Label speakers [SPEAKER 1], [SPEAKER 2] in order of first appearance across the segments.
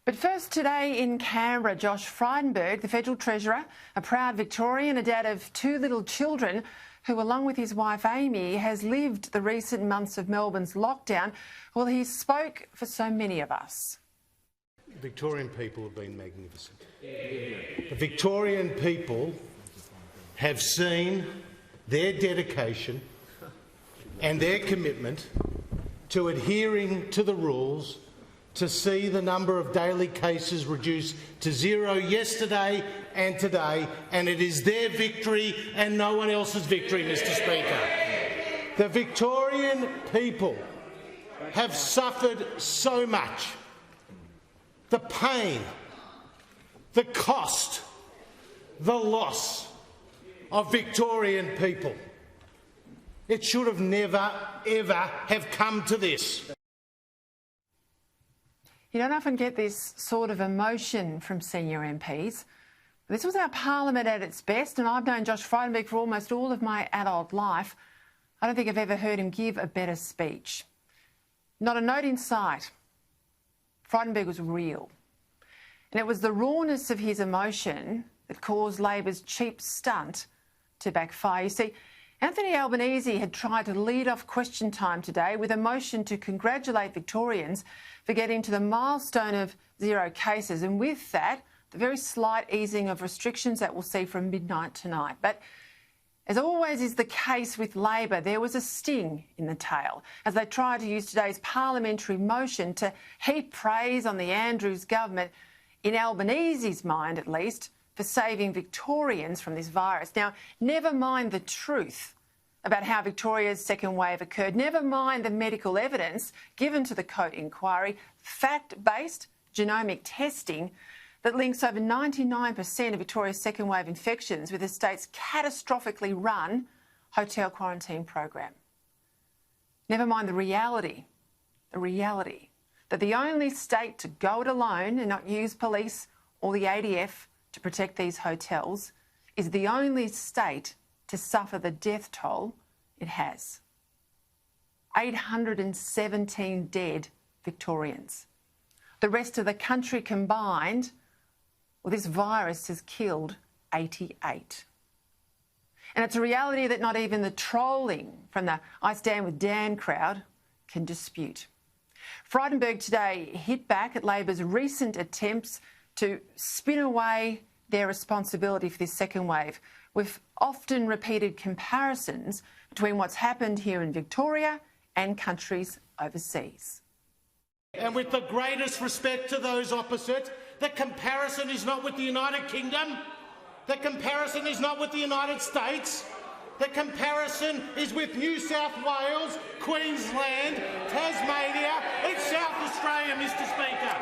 [SPEAKER 1] But first today in Canberra, Josh Frydenberg, the Federal Treasurer, a proud Victorian, a dad of two little children, who along with his wife Amy has lived the recent months of Melbourne's lockdown, well, he spoke for so many of us.
[SPEAKER 2] Victorian people have been magnificent. The Victorian people have seen their dedication and their commitment to adhering to the rules to see the number of daily cases reduced to zero yesterday and today, and it is their victory and no one else's victory, Mr Speaker. The Victorian people have suffered so much. The pain, the cost, the loss of Victorian people. It should have never, ever have come to this.
[SPEAKER 1] You don't often get this sort of emotion from senior MPs. This was our parliament at its best, and I've known Josh Frydenberg for almost all of my adult life. I don't think I've ever heard him give a better speech. Not a note in sight. Frydenberg was real. And it was the rawness of his emotion that caused Labor's cheap stunt to backfire. You see, Anthony Albanese had tried to lead off question time today with a motion to congratulate Victorians for getting to the milestone of zero cases, and with that, the very slight easing of restrictions that we'll see from midnight tonight. But as always is the case with Labor, there was a sting in the tail as they tried to use today's parliamentary motion to heap praise on the Andrews government, in Albanese's mind at least, for saving Victorians from this virus. Now, never mind the truth about how Victoria's second wave occurred, never mind the medical evidence given to the Coate Inquiry, fact-based genomic testing that links over 99% of Victoria's second wave infections with the state's catastrophically run hotel quarantine program. Never mind the reality that the only state to go it alone and not use police or the ADF to protect these hotels is the only state to suffer the death toll it has. 817 dead Victorians. The rest of the country combined, well, this virus has killed 88. And it's a reality that not even the trolling from the I Stand With Dan crowd can dispute. Frydenberg today hit back at Labor's recent attempts to spin away their responsibility for this second wave with often repeated comparisons between what's happened here in Victoria and countries overseas.
[SPEAKER 2] And with the greatest respect to those opposite, the comparison is not with the United Kingdom, the comparison is not with the United States, the comparison is with New South Wales, Queensland, Tasmania, it's South Australia, Mr Speaker.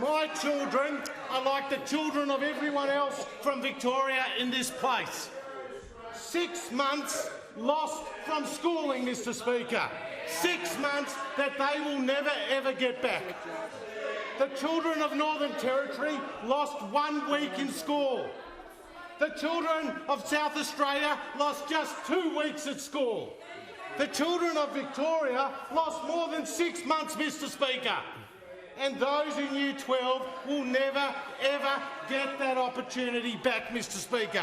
[SPEAKER 2] My children are like the children of everyone else from Victoria in this place. 6 months lost from schooling, Mr Speaker. 6 months that they will never ever get back. The children of Northern Territory lost 1 week in school. The children of South Australia lost just 2 weeks at school. The children of Victoria lost more than 6 months, Mr Speaker. And those in Year 12 will never, ever get that opportunity back, Mr Speaker.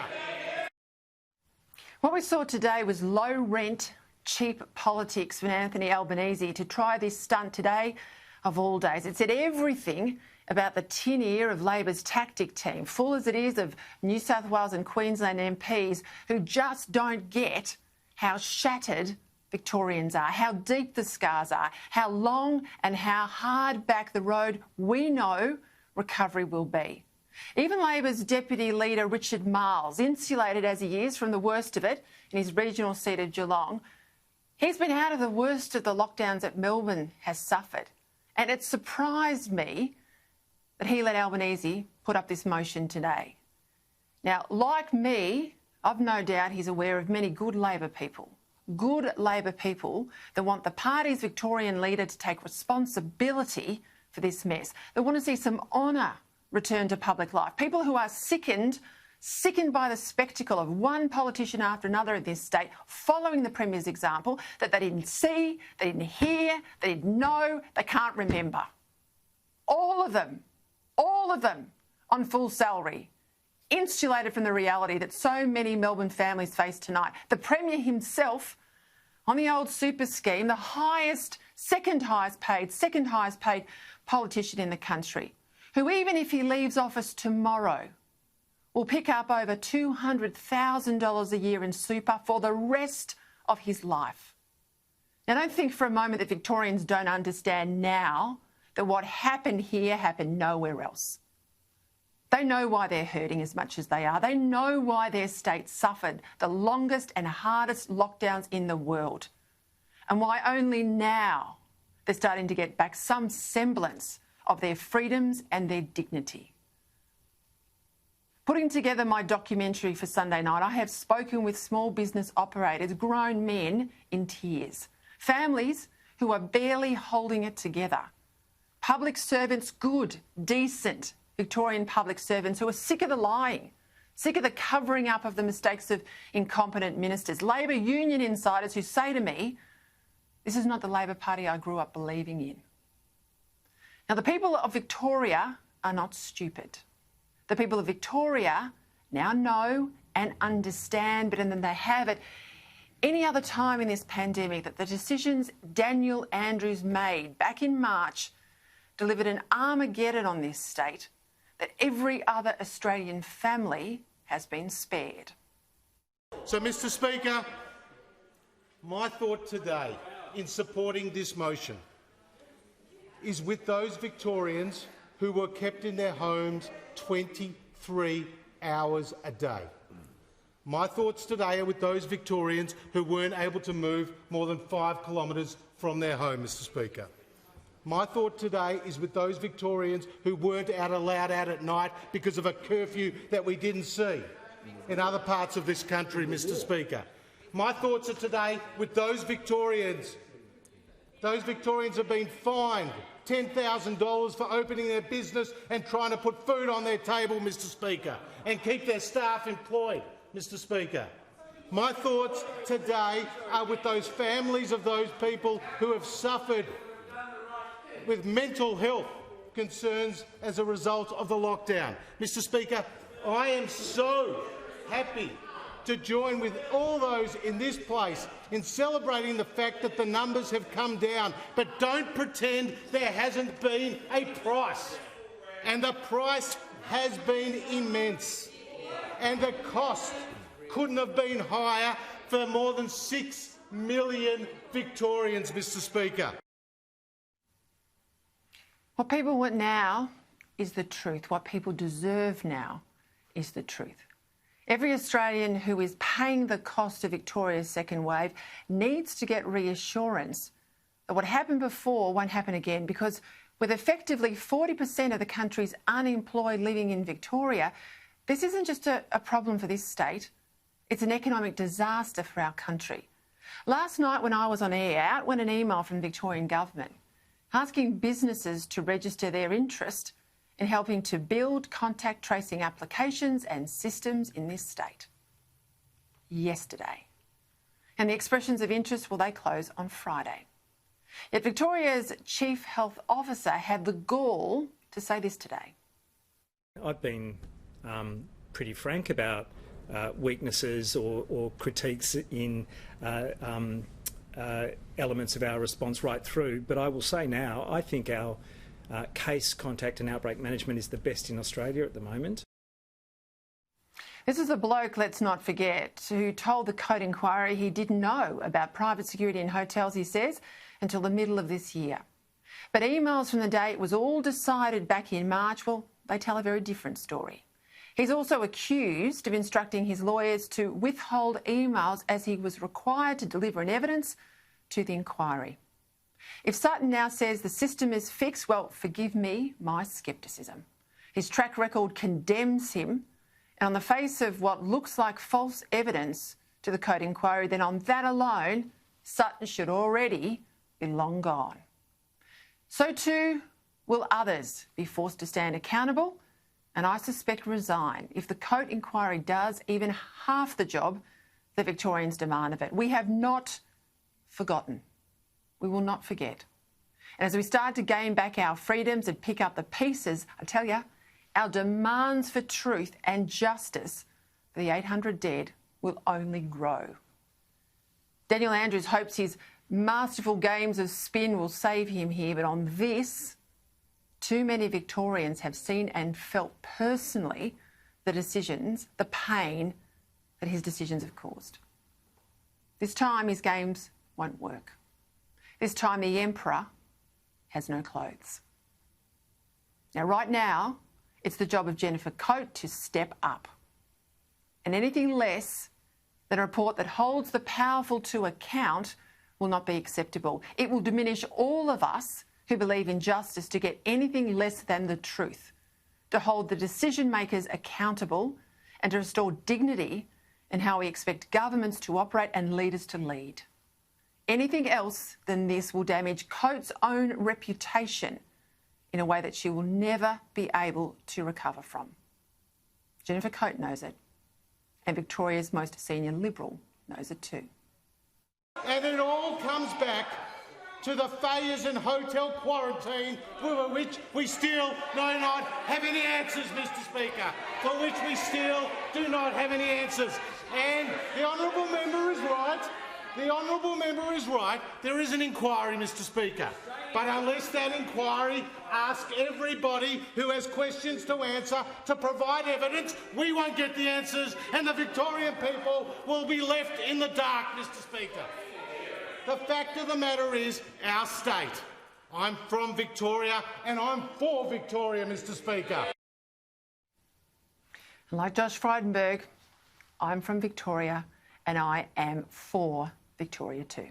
[SPEAKER 1] What we saw today was low-rent, cheap politics from Anthony Albanese to try this stunt today of all days. It said everything about the tin ear of Labor's tactic team, full as it is of New South Wales and Queensland MPs who just don't get how shattered Victorians are, how deep the scars are, how long and how hard back the road we know recovery will be. Even Labor's Deputy Leader Richard Marles, insulated as he is from the worst of it in his regional seat of Geelong, he's been out of the worst of the lockdowns that Melbourne has suffered. And it surprised me that he let Albanese put up this motion today. Now, like me, I've no doubt he's aware of many good Labor people that want the party's Victorian leader to take responsibility for this mess. They want to see some honour return to public life. People who are sickened by the spectacle of one politician after another in this state following the Premier's example that they didn't see, they didn't hear, they didn't know, they can't remember. All of them, on full salary, insulated from the reality that so many Melbourne families face tonight. The Premier himself on the old super scheme, the second highest paid politician in the country, who even if he leaves office tomorrow will pick up over $200,000 a year in super for the rest of his life. Now, don't think for a moment that Victorians don't understand now that what happened here happened nowhere else. They know why they're hurting as much as they are. They know why their state suffered the longest and hardest lockdowns in the world, and why only now they're starting to get back some semblance of their freedoms and their dignity. Putting together my documentary for Sunday night, I have spoken with small business operators, grown men in tears, families who are barely holding it together, public servants, good, decent Victorian public servants who are sick of the lying, sick of the covering up of the mistakes of incompetent ministers, Labor union insiders who say to me, this is not the Labor Party I grew up believing in. Now, the people of Victoria are not stupid. The people of Victoria now know and understand better than they have at any other time in this pandemic that the decisions Daniel Andrews made back in March delivered an Armageddon on this state that every other Australian family has been spared.
[SPEAKER 2] So, Mr Speaker, my thought today in supporting this motion is with those Victorians who were kept in their homes 23 hours a day. My thoughts today are with those Victorians who weren't able to move more than 5 kilometres from their home, Mr Speaker. My thought today is with those Victorians who weren't allowed out at night because of a curfew that we didn't see in other parts of this country, Mr Speaker. My thoughts are today with those Victorians. Those Victorians have been fined $10,000 for opening their business and trying to put food on their table, Mr Speaker, and keep their staff employed, Mr Speaker. My thoughts today are with those families of those people who have suffered with mental health concerns as a result of the lockdown. Mr Speaker, I am so happy to join with all those in this place in celebrating the fact that the numbers have come down, but don't pretend there hasn't been a price. And the price has been immense. And the cost couldn't have been higher for more than 6 million Victorians, Mr Speaker.
[SPEAKER 1] What people want now is the truth. What people deserve now is the truth. Every Australian who is paying the cost of Victoria's second wave needs to get reassurance that what happened before won't happen again, because with effectively 40% of the country's unemployed living in Victoria, this isn't just a problem for this state, it's an economic disaster for our country. Last night when I was on air, out went an email from the Victorian government asking businesses to register their interest in helping to build contact tracing applications and systems in this state. Yesterday. And the expressions of interest, well, they close on Friday. Yet Victoria's Chief Health Officer had the gall to say this today.
[SPEAKER 3] I've been pretty frank about weaknesses or critiques in elements of our response right through, but I will say now, I think our case, contact and outbreak management is the best in Australia at the moment.
[SPEAKER 1] This is a bloke, let's not forget, who told the Coate Inquiry he didn't know about private security in hotels, he says, until the middle of this year. But emails from the day it was all decided back in March, well, they tell a very different story. He's also accused of instructing his lawyers to withhold emails as he was required to deliver an evidence to the inquiry. If Sutton now says the system is fixed, well, forgive me my scepticism. His track record condemns him, and on the face of what looks like false evidence to the Coate Inquiry, then on that alone, Sutton should already be long gone. So too will others be forced to stand accountable, and I suspect resign if the Coate Inquiry does even half the job that Victorians demand of it. We have not forgotten. We will not forget. And as we start to gain back our freedoms and pick up the pieces, I tell you, our demands for truth and justice for the 800 dead will only grow. Daniel Andrews hopes his masterful games of spin will save him here, but on this, too many Victorians have seen and felt personally the decisions, the pain that his decisions have caused. This time his games won't work. This time the Emperor has no clothes. Now, right now, it's the job of Jennifer Coate to step up. And anything less than a report that holds the powerful to account will not be acceptable. It will diminish all of us who believe in justice to get anything less than the truth, to hold the decision makers accountable and to restore dignity in how we expect governments to operate and leaders to lead. Anything else than this will damage Coate's own reputation in a way that she will never be able to recover from. Jennifer Coate knows it, and Victoria's most senior Liberal knows it too.
[SPEAKER 2] And it all comes back to the failures in hotel quarantine, for which we still do not have any answers, Mr Speaker, for which we still do not have any answers. And the honourable member is right. The honourable member is right. There is an inquiry, Mr Speaker. But unless that inquiry asks everybody who has questions to answer to provide evidence, we won't get the answers and the Victorian people will be left in the dark, Mr Speaker. The fact of the matter is our state. I'm from Victoria and I'm for Victoria, Mr Speaker.
[SPEAKER 1] And like Josh Frydenberg, I'm from Victoria and I am for Victoria too.